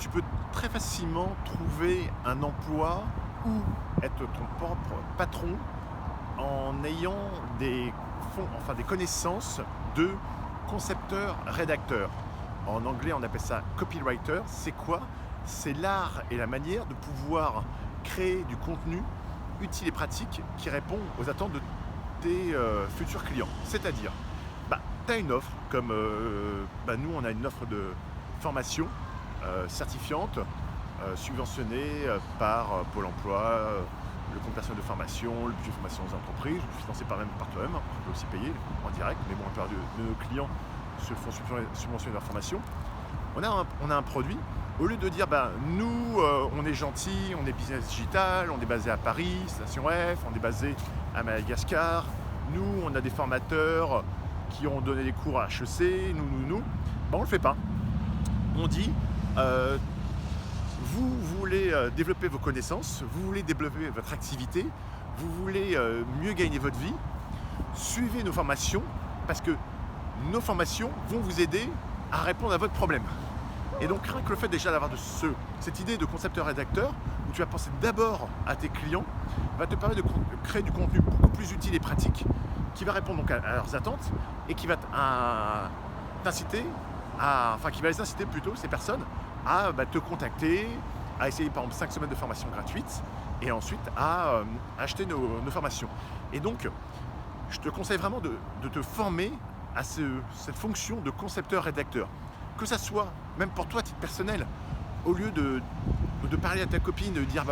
tu peux très facilement trouver un emploi ou être ton propre patron en ayant des connaissances de concepteur-rédacteur. En anglais, on appelle ça copywriter. C'est quoi? C'est l'art et la manière de pouvoir créer du contenu utile et pratique qui répond aux attentes de tes futurs clients. C'est-à-dire, tu as une offre, comme nous, on a une offre de formation certifiante, subventionnée par Pôle emploi, le compte personnel de formation, le budget de formation aux entreprises, financé par toi-même, on peut aussi payer en direct, mais bon, la plupart de nos clients se font subventionner leur formation. On a un produit, au lieu de dire nous on est gentil, on est business digital, on est basé à Paris, Station F, on est basé à Madagascar, nous on a des formateurs qui ont donné des cours à HEC, on le fait pas. On dit vous voulez développer vos connaissances, vous voulez développer votre activité, vous voulez mieux gagner votre vie, suivez nos formations parce que nos formations vont vous aider à répondre à votre problème. Et donc rien que le fait déjà d'avoir cette idée de concepteur-rédacteur où tu vas penser d'abord à tes clients va te permettre de créer du contenu beaucoup plus utile et pratique qui va répondre donc à leurs attentes et qui va qui va les inciter plutôt, ces personnes, à te contacter, à essayer par exemple 5 semaines de formation gratuite et ensuite à acheter nos formations. Et donc, je te conseille vraiment de te former à cette fonction de concepteur-rédacteur. Que ça soit, même pour toi à titre personnel, au lieu de parler à ta copine, de dire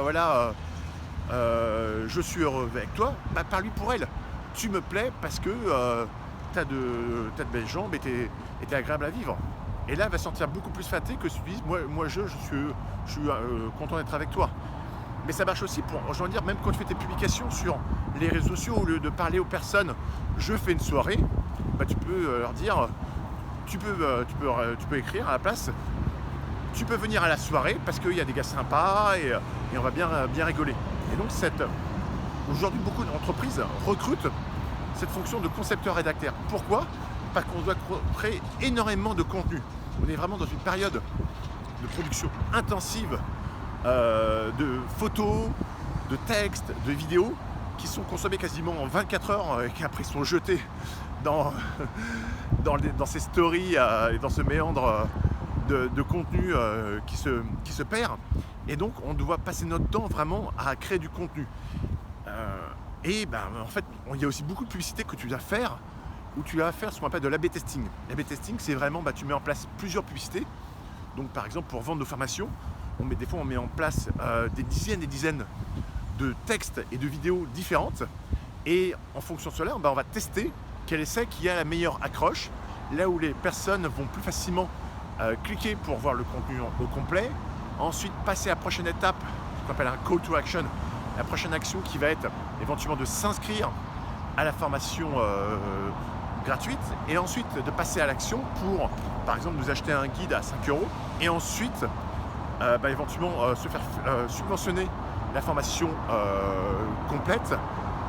je suis heureux avec toi, parle-lui pour elle. Tu me plais parce que t'as de belles jambes et t'es agréable à vivre. Et là, elle va se sentir beaucoup plus flattée que si tu dis moi je suis content d'être avec toi. Mais ça marche aussi pour, je veux dire, même quand tu fais tes publications sur les réseaux sociaux, au lieu de parler aux personnes, je fais une soirée, tu peux leur dire, tu peux écrire à la place, tu peux venir à la soirée parce qu'il y a des gars sympas et on va bien rigoler. Et donc aujourd'hui, beaucoup d'entreprises recrutent cette fonction de concepteur-rédacteur. Pourquoi? Parce qu'on doit créer énormément de contenu. On est vraiment dans une période de production intensive de photos, de textes, de vidéos qui sont consommés quasiment en 24 heures et qui après sont jetés dans ces stories et dans ce méandre de contenu qui se perd. Et donc on doit passer notre temps vraiment à créer du contenu. En fait, il y a aussi beaucoup de publicité que tu dois faire où tu vas faire ce qu'on appelle de l'A/B testing. L'A/B testing, c'est vraiment, tu mets en place plusieurs publicités. Donc par exemple, pour vendre nos formations, des fois on met en place des dizaines de textes et de vidéos différentes. Et en fonction de cela, on va tester quel est celle qui a la meilleure accroche, là où les personnes vont plus facilement cliquer pour voir le contenu au complet. Ensuite, passer à la prochaine étape, ce qu'on appelle un call to action. La prochaine action qui va être éventuellement de s'inscrire à la formation gratuite et ensuite de passer à l'action pour, par exemple, nous acheter un guide à 5 € et ensuite éventuellement se faire subventionner la formation complète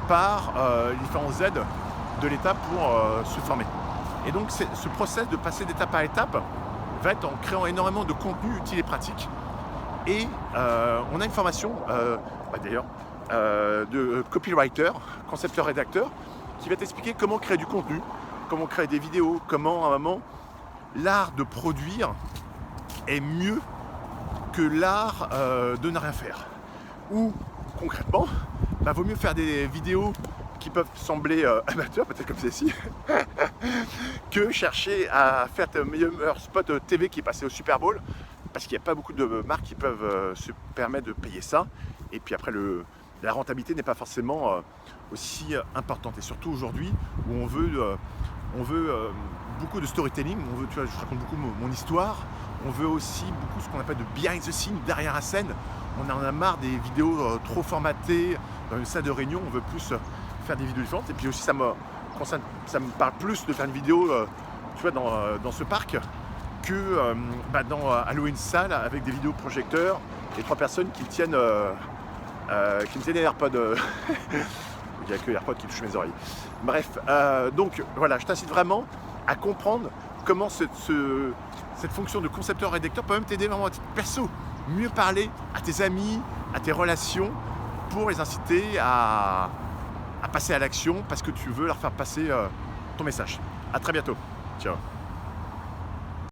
par les différentes aides de l'État pour se former. Et donc ce process de passer d'étape à étape va être en créant énormément de contenu utile et pratique. Et on a une formation d'ailleurs de copywriter, concepteur-rédacteur, qui va t'expliquer comment créer du contenu, comment créer des vidéos, comment à un moment l'art de produire est mieux que l'art de ne rien faire. Ou concrètement, vaut mieux faire des vidéos qui peuvent sembler amateurs, peut-être comme celle-ci, que chercher à faire le meilleur spot TV qui est passé au Super Bowl, parce qu'il n'y a pas beaucoup de marques qui peuvent se permettre de payer ça. Et puis après, la rentabilité n'est pas forcément aussi importante. Et surtout aujourd'hui, où on veut beaucoup de storytelling, je raconte beaucoup mon histoire, on veut aussi beaucoup ce qu'on appelle de behind the scene, derrière la scène. On en a marre des vidéos trop formatées dans une salle de réunion, on veut plus faire des vidéos différentes. Et puis aussi, ça me parle plus de faire une vidéo dans ce parc que dans Halloween salle avec des vidéoprojecteurs et 3 personnes qui tiennent les AirPods. Il n'y a que les AirPods qui touchent mes oreilles. Bref, donc voilà, je t'incite vraiment à comprendre comment cette fonction de concepteur-rédacteur peut même t'aider vraiment à titre perso. Mieux parler à tes amis, à tes relations, pour les inciter à passer à l'action parce que tu veux leur faire passer ton message. À très bientôt. Ciao.